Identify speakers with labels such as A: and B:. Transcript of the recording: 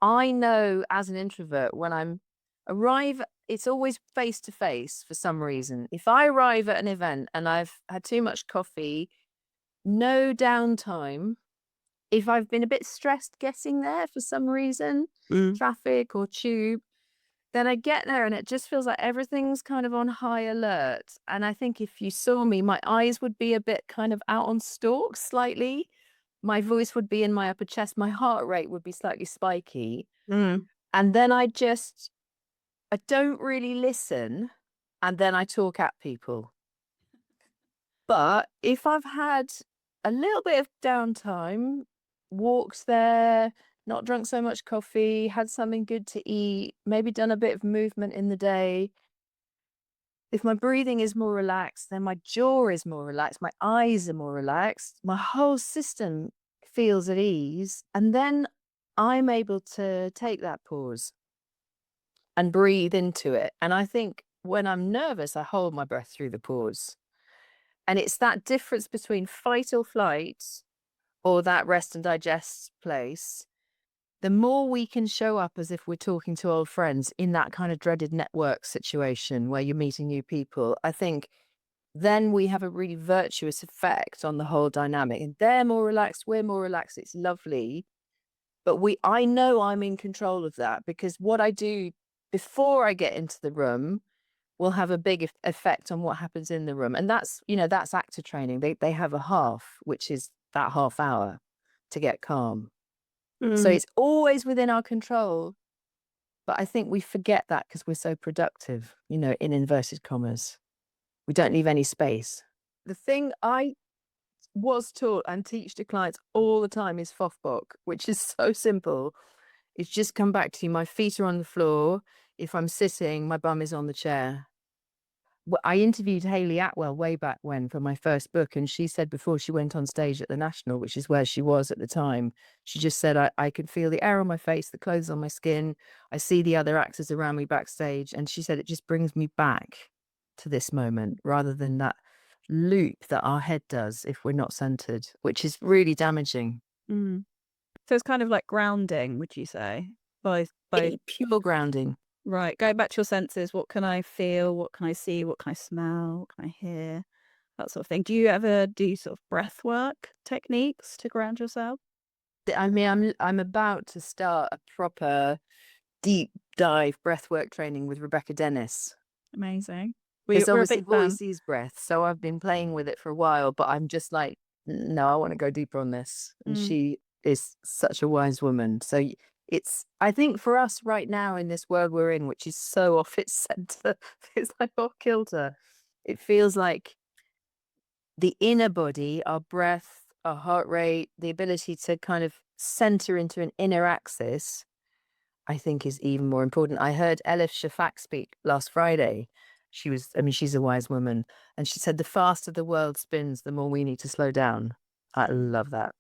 A: I know as an introvert when it's always face to face for some reason. If I arrive at an event and I've had too much coffee, no downtime, if I've been a bit stressed getting there for some reason,
B: Mm.
A: traffic or tube, then I get there and it just feels like everything's kind of on high alert. And I think if you saw me, my eyes would be a bit kind of out on stalks slightly. My voice would be in my upper chest. My heart rate would be slightly spiky.
B: Mm.
A: And then I don't really listen. And then I talk at people. But if I've had a little bit of downtime, walked there, not drunk so much coffee, had something good to eat, maybe done a bit of movement in the day, if my breathing is more relaxed, then my jaw is more relaxed, my eyes are more relaxed, my whole system feels at ease. And then I'm able to take that pause and breathe into it. And I think when I'm nervous, I hold my breath through the pause. And it's that difference between fight or flight or that rest and digest place. The more we can show up as if we're talking to old friends in that kind of dreaded network situation where you're meeting new people, I think then we have a really virtuous effect on the whole dynamic. And they're more relaxed, we're more relaxed. It's lovely. But I know I'm in control of that because what I do before I get into the room will have a big effect on what happens in the room. And that's actor training. They have a half, which is that half hour to get calm. So
B: Mm.
A: it's always within our control. But I think we forget that because we're so productive, in inverted commas. We don't leave any space. The thing I was taught and teach to clients all the time is Fofbok, which is so simple. It's just come back to you. My feet are on the floor. If I'm sitting, my bum is on the chair. I interviewed Hayley Atwell way back when for my first book, and she said before she went on stage at the National, which is where she was at the time, she just said, I could feel the air on my face, the clothes on my skin. I see the other actors around me backstage. And she said, it just brings me back to this moment rather than that loop that our head does if we're not centered, which is really damaging.
B: Mm. So it's kind of like grounding, would you say? By
A: It's pure grounding.
B: right, going back to your senses. What can I feel? What can I see? What can I smell? What can I hear? That sort of thing. Do you ever do sort of breath work techniques to ground yourself?
A: I mean, I'm about to start a proper deep dive breathwork training with Rebecca Dennis.
B: Amazing.
A: Because
B: We're a
A: obviously
B: big fan.
A: voice is breath. So I've been playing with it for a while, but I'm just like, no, I want to go deeper on this. And
B: Mm.
A: she is such a wise woman. So I think for us right now in this world we're in, which is so off its center, it's like off kilter. It feels like the inner body, our breath, our heart rate, the ability to kind of center into an inner axis, I think is even more important. I heard Elif Shafak speak last Friday. She's a wise woman. And she said, the faster the world spins, the more we need to slow down. I love that.